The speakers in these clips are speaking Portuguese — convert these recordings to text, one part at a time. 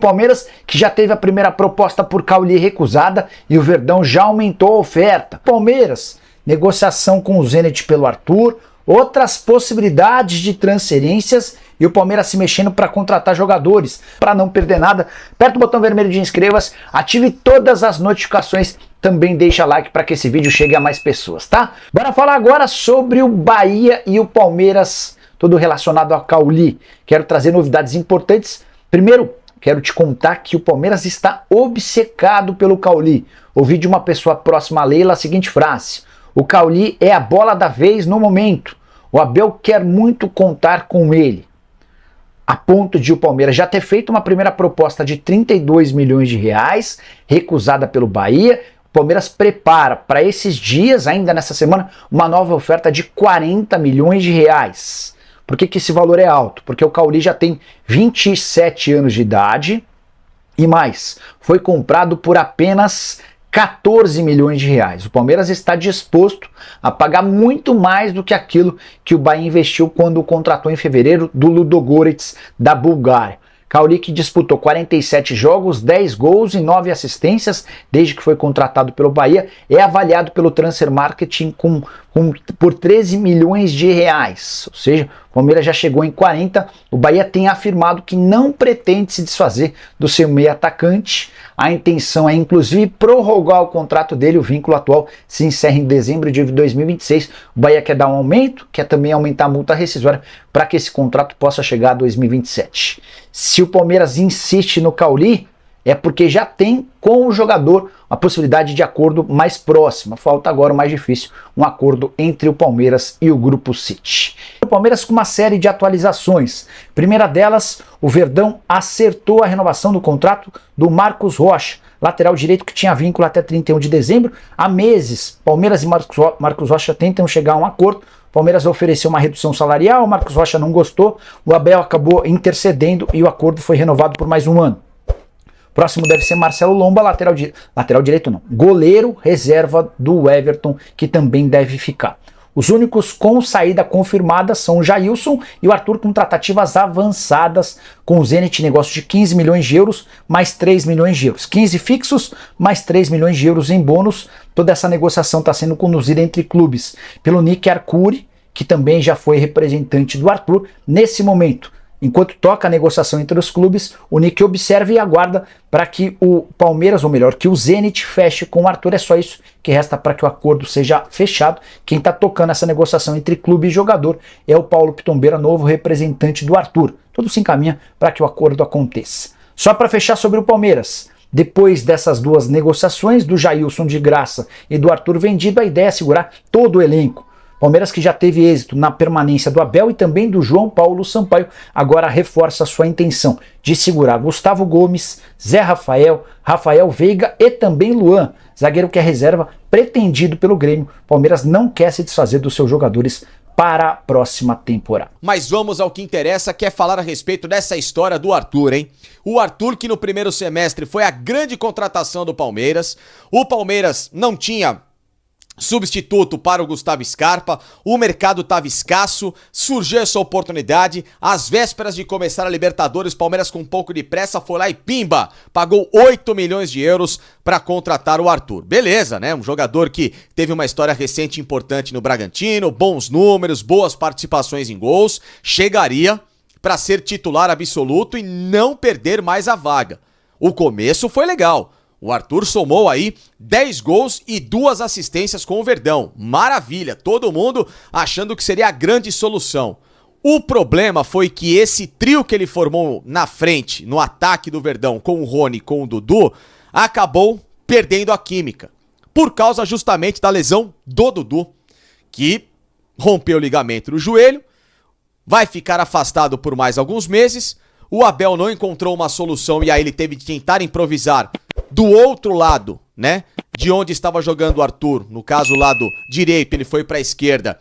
Palmeiras, que já teve a primeira proposta por Cauli recusada e o Verdão já aumentou a oferta. Palmeiras, negociação com o Zenit pelo Arthur, outras possibilidades de transferências e o Palmeiras se mexendo para contratar jogadores. Para não perder nada, aperta o botão vermelho de inscreva-se, ative todas as notificações, também deixa like para que esse vídeo chegue a mais pessoas, tá? Bora falar agora sobre o Bahia e o Palmeiras, tudo relacionado a Cauli. Quero trazer novidades importantes. Primeiro, quero te contar que o Palmeiras está obcecado pelo Cauli. Ouvi de uma pessoa próxima a Leila a seguinte frase: o Cauli é a bola da vez no momento. O Abel quer muito contar com ele. A ponto de o Palmeiras já ter feito uma primeira proposta de 32 milhões de reais, recusada pelo Bahia. O Palmeiras prepara para esses dias, ainda nessa semana, uma nova oferta de 40 milhões de reais. Por que esse valor é alto? Porque o Cauli já tem 27 anos de idade e mais, foi comprado por apenas 14 milhões de reais. O Palmeiras está disposto a pagar muito mais do que aquilo que o Bahia investiu quando o contratou em fevereiro do Ludogorets da Bulgária. Cauli, que disputou 47 jogos, 10 gols e 9 assistências desde que foi contratado pelo Bahia, é avaliado pelo Transfer Marketing por 13 milhões de reais. Ou seja, o Palmeiras já chegou em 40. O Bahia tem afirmado que não pretende se desfazer do seu meio atacante. A intenção é, inclusive, prorrogar o contrato dele. O vínculo atual se encerra em dezembro de 2026. O Bahia quer dar um aumento, quer também aumentar a multa rescisória para que esse contrato possa chegar a 2027. Se o Palmeiras insiste no Cauli, é porque já tem com o jogador a possibilidade de acordo mais próxima. Falta agora o mais difícil, um acordo entre o Palmeiras e o Grupo City. O Palmeiras com uma série de atualizações. Primeira delas, o Verdão acertou a renovação do contrato do Marcos Rocha, lateral direito que tinha vínculo até 31 de dezembro. Há meses, Palmeiras e Marcos Rocha tentam chegar a um acordo. O Palmeiras ofereceu uma redução salarial, o Marcos Rocha não gostou, o Abel acabou intercedendo e o acordo foi renovado por mais um ano. Próximo deve ser Marcelo Lomba, lateral direito não, goleiro reserva do Everton, que também deve ficar. Os únicos com saída confirmada são o Jailson e o Arthur, com tratativas avançadas com o Zenit, negócio de 15 milhões de euros mais 3 milhões de euros. 15 fixos mais 3 milhões de euros em bônus. Toda essa negociação está sendo conduzida entre clubes pelo Nick Arcuri, que também já foi representante do Arthur. Nesse momento, enquanto toca a negociação entre os clubes, o Nick observa e aguarda para que o Palmeiras, ou melhor, que o Zenit feche com o Arthur. É só isso que resta para que o acordo seja fechado. Quem está tocando essa negociação entre clube e jogador é o Paulo Pitombeira, novo representante do Arthur. Tudo se encaminha para que o acordo aconteça. Só para fechar sobre o Palmeiras, depois dessas duas negociações, do Jailson de graça e do Arthur vendido, a ideia é segurar todo o elenco. Palmeiras, que já teve êxito na permanência do Abel e também do João Paulo Sampaio, agora reforça sua intenção de segurar Gustavo Gomes, Zé Rafael, Rafael Veiga e também Luan, zagueiro que é reserva pretendido pelo Grêmio. Palmeiras não quer se desfazer dos seus jogadores para a próxima temporada. Mas vamos ao que interessa, que é falar a respeito dessa história do Arthur, hein? O Arthur, que no primeiro semestre foi a grande contratação do Palmeiras. O Palmeiras não tinha substituto para o Gustavo Scarpa, o mercado estava escasso, surgiu essa oportunidade, às vésperas de começar a Libertadores, Palmeiras com um pouco de pressa foi lá e pimba, pagou 8 milhões de euros para contratar o Arthur. Beleza, né? Um jogador que teve uma história recente importante no Bragantino, bons números, boas participações em gols, chegaria para ser titular absoluto e não perder mais a vaga. O começo foi legal. O Arthur somou aí 10 gols e 2 assistências com o Verdão. Maravilha, todo mundo achando que seria a grande solução. O problema foi que esse trio que ele formou na frente, no ataque do Verdão, com o Rony e com o Dudu, acabou perdendo a química. Por causa justamente da lesão do Dudu, que rompeu o ligamento no joelho, vai ficar afastado por mais alguns meses. O Abel não encontrou uma solução e aí ele teve que tentar improvisar do outro lado, né, de onde estava jogando o Arthur, no caso o lado direito, ele foi para a esquerda,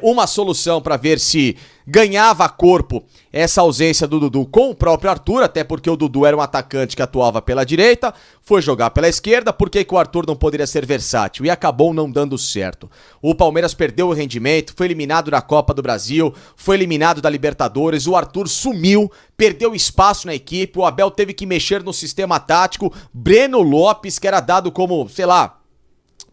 uma solução para ver se ganhava corpo essa ausência do Dudu com o próprio Arthur, até porque o Dudu era um atacante que atuava pela direita, foi jogar pela esquerda, por que o Arthur não poderia ser versátil? E acabou não dando certo. O Palmeiras perdeu o rendimento, foi eliminado da Copa do Brasil, foi eliminado da Libertadores, o Arthur sumiu, perdeu espaço na equipe, o Abel teve que mexer no sistema tático, Breno Lopes, que era dado como, sei lá,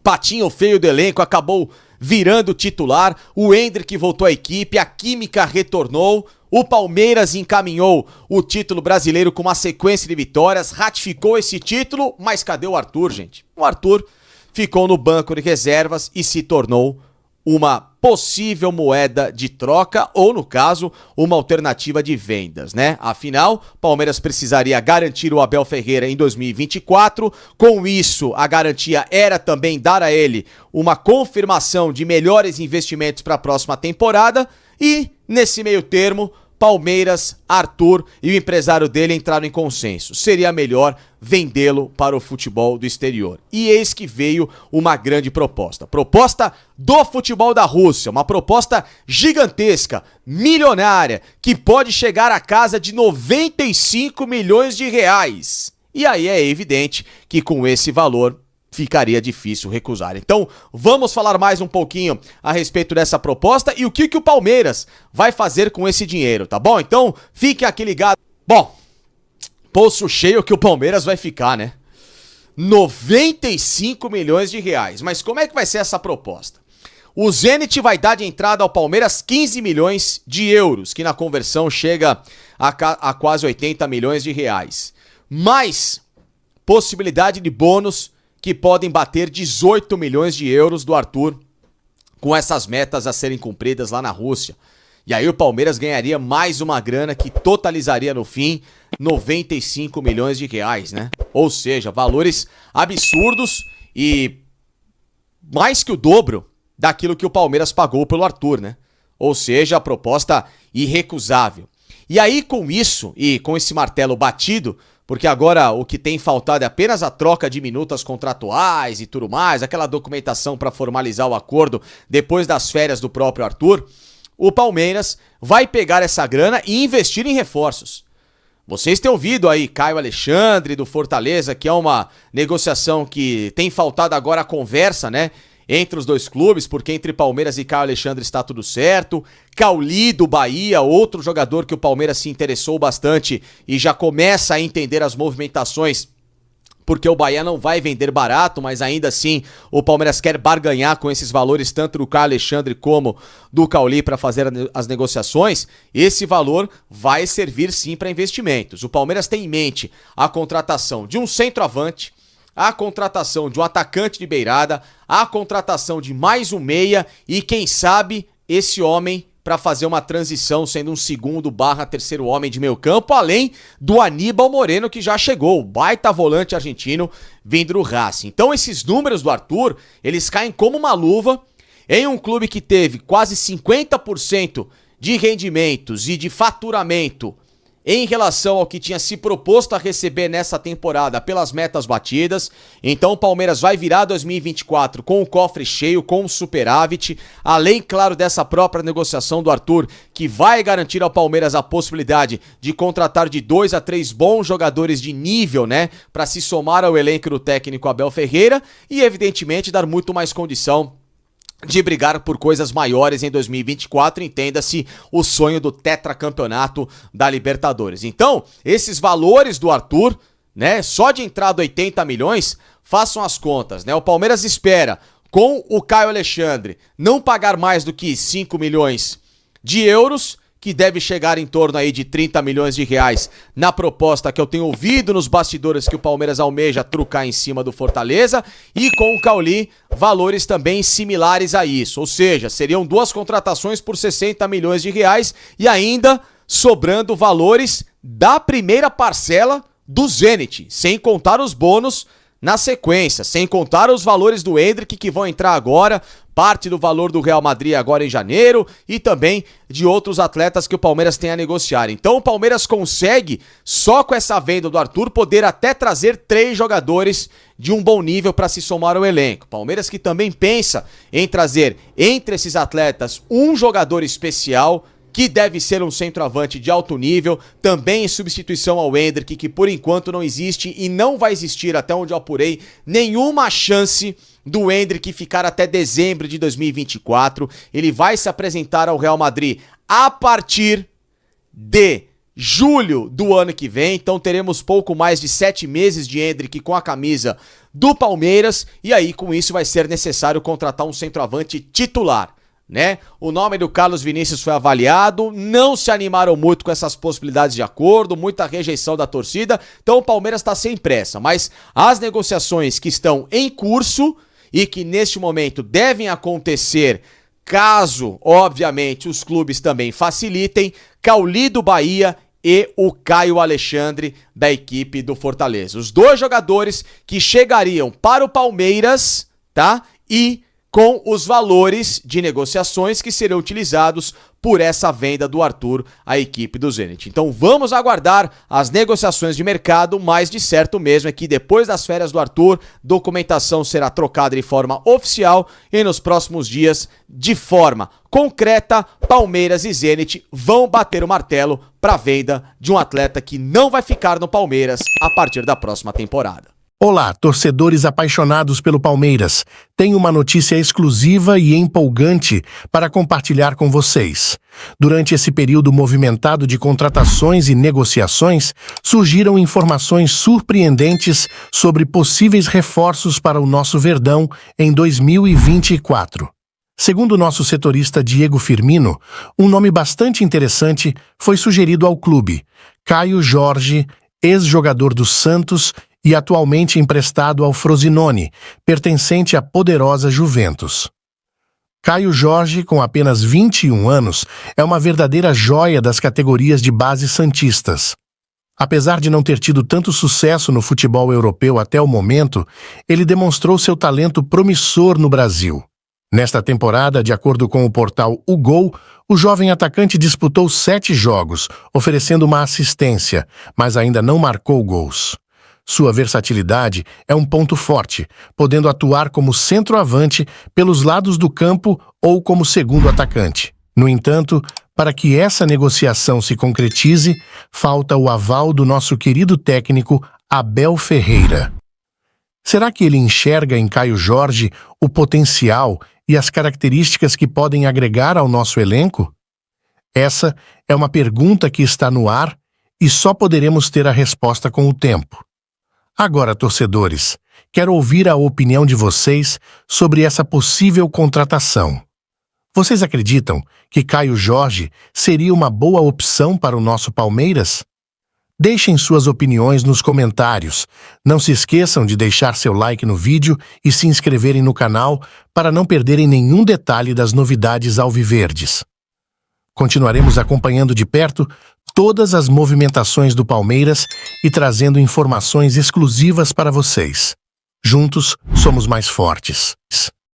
patinho feio do elenco, acabou virando titular, o Endrick voltou à equipe, a química retornou, o Palmeiras encaminhou o título brasileiro com uma sequência de vitórias, ratificou esse título, mas cadê o Arthur, gente? O Arthur ficou no banco de reservas e se tornou uma possível moeda de troca ou, no caso, uma alternativa de vendas, né? Afinal, Palmeiras precisaria garantir o Abel Ferreira em 2024. Com isso, a garantia era também dar a ele uma confirmação de melhores investimentos para a próxima temporada e, nesse meio termo, Palmeiras, Arthur e o empresário dele entraram em consenso. Seria melhor vendê-lo para o futebol do exterior. E eis que veio uma grande proposta. Proposta do futebol da Rússia. Uma proposta gigantesca, milionária, que pode chegar à casa de 95 milhões de reais. E aí é evidente que com esse valor ficaria difícil recusar. Então, vamos falar mais um pouquinho a respeito dessa proposta e o que o Palmeiras vai fazer com esse dinheiro, tá bom? Então, fique aqui ligado. Bom, poço cheio que o Palmeiras vai ficar, né? 95 milhões de reais. Mas como é que vai ser essa proposta? O Zenit vai dar de entrada ao Palmeiras 15 milhões de euros, que na conversão chega a quase 80 milhões de reais. Mais possibilidade de bônus que podem bater 18 milhões de euros do Arthur com essas metas a serem cumpridas lá na Rússia. E aí o Palmeiras ganharia mais uma grana que totalizaria no fim 95 milhões de reais, né? Ou seja, valores absurdos e mais que o dobro daquilo que o Palmeiras pagou pelo Arthur, né? Ou seja, a proposta irrecusável. E aí com isso e com esse martelo batido, porque agora o que tem faltado é apenas a troca de minutas contratuais e tudo mais, aquela documentação para formalizar o acordo depois das férias do próprio Arthur, o Palmeiras vai pegar essa grana e investir em reforços. Vocês têm ouvido aí Caio Alexandre do Fortaleza, que é uma negociação que tem faltado agora a conversa, né? Entre os dois clubes, porque entre Palmeiras e Caio Alexandre está tudo certo. Cauli do Bahia, outro jogador que o Palmeiras se interessou bastante e já começa a entender as movimentações, porque o Bahia não vai vender barato, mas ainda assim o Palmeiras quer barganhar com esses valores, tanto do Caio Alexandre como do Cauli para fazer as negociações. Esse valor vai servir sim para investimentos. O Palmeiras tem em mente a contratação de um centroavante, a contratação de um atacante de beirada, a contratação de mais um meia e quem sabe esse homem para fazer uma transição sendo um segundo/terceiro homem de meio campo, além do Aníbal Moreno que já chegou, o baita volante argentino vindo do Racing. Então esses números do Arthur, eles caem como uma luva em um clube que teve quase 50% de rendimentos e de faturamento em relação ao que tinha se proposto a receber nessa temporada pelas metas batidas. Então o Palmeiras vai virar 2024 com o cofre cheio, com o superávit, além, claro, dessa própria negociação do Arthur, que vai garantir ao Palmeiras a possibilidade de contratar de 2 a 3 bons jogadores de nível, né, para se somar ao elenco do técnico Abel Ferreira e, evidentemente, dar muito mais condição de brigar por coisas maiores em 2024, entenda-se o sonho do tetracampeonato da Libertadores. Então, esses valores do Arthur, né, só de entrada 80 milhões, façam as contas, né? O Palmeiras espera, com o Caio Alexandre, não pagar mais do que 5 milhões de euros, que deve chegar em torno aí de 30 milhões de reais na proposta que eu tenho ouvido nos bastidores que o Palmeiras almeja trucar em cima do Fortaleza, e com o Cauli, valores também similares a isso, ou seja, seriam 2 contratações por 60 milhões de reais e ainda sobrando valores da primeira parcela do Zenit, sem contar os bônus na sequência, sem contar os valores do Endrick que vão entrar agora, parte do valor do Real Madrid agora em janeiro e também de outros atletas que o Palmeiras tem a negociar. Então o Palmeiras consegue, só com essa venda do Arthur, poder até trazer 3 jogadores de um bom nível para se somar ao elenco. Palmeiras que também pensa em trazer entre esses atletas um jogador especial, que deve ser um centroavante de alto nível, também em substituição ao Endrick, que por enquanto não existe e não vai existir, até onde eu apurei, nenhuma chance do Endrick ficar até dezembro de 2024. Ele vai se apresentar ao Real Madrid a partir de julho do ano que vem, então teremos pouco mais de 7 meses de Endrick com a camisa do Palmeiras, e aí com isso vai ser necessário contratar um centroavante titular, né? O nome do Carlos Vinícius foi avaliado, não se animaram muito com essas possibilidades de acordo, muita rejeição da torcida, então o Palmeiras está sem pressa, mas as negociações que estão em curso e que neste momento devem acontecer, caso, obviamente, os clubes também facilitem, Cauli do Bahia e o Caio Alexandre da equipe do Fortaleza. Os 2 jogadores que chegariam para o Palmeiras, tá? E com os valores de negociações que serão utilizados por essa venda do Arthur à equipe do Zenit. Então vamos aguardar as negociações de mercado, mas de certo mesmo é que depois das férias do Arthur, documentação será trocada de forma oficial e nos próximos dias, de forma concreta, Palmeiras e Zenit vão bater o martelo para a venda de um atleta que não vai ficar no Palmeiras a partir da próxima temporada. Olá, torcedores apaixonados pelo Palmeiras. Tenho uma notícia exclusiva e empolgante para compartilhar com vocês. Durante esse período movimentado de contratações e negociações, surgiram informações surpreendentes sobre possíveis reforços para o nosso Verdão em 2024. Segundo o nosso setorista Diego Firmino, um nome bastante interessante foi sugerido ao clube: Caio Jorge, ex-jogador do Santos e atualmente emprestado ao Frosinone, pertencente à poderosa Juventus. Caio Jorge, com apenas 21 anos, é uma verdadeira joia das categorias de base santistas. Apesar de não ter tido tanto sucesso no futebol europeu até o momento, ele demonstrou seu talento promissor no Brasil. Nesta temporada, de acordo com o portal O Gol, o jovem atacante disputou 7 jogos, oferecendo uma assistência, mas ainda não marcou gols. Sua versatilidade é um ponto forte, podendo atuar como centroavante pelos lados do campo ou como segundo atacante. No entanto, para que essa negociação se concretize, falta o aval do nosso querido técnico Abel Ferreira. Será que ele enxerga em Caio Jorge o potencial e as características que podem agregar ao nosso elenco? Essa é uma pergunta que está no ar e só poderemos ter a resposta com o tempo. Agora, torcedores, quero ouvir a opinião de vocês sobre essa possível contratação. Vocês acreditam que Caio Jorge seria uma boa opção para o nosso Palmeiras? Deixem suas opiniões nos comentários. Não se esqueçam de deixar seu like no vídeo e se inscreverem no canal para não perderem nenhum detalhe das novidades alviverdes. Continuaremos acompanhando de perto todas as movimentações do Palmeiras e trazendo informações exclusivas para vocês. Juntos, somos mais fortes.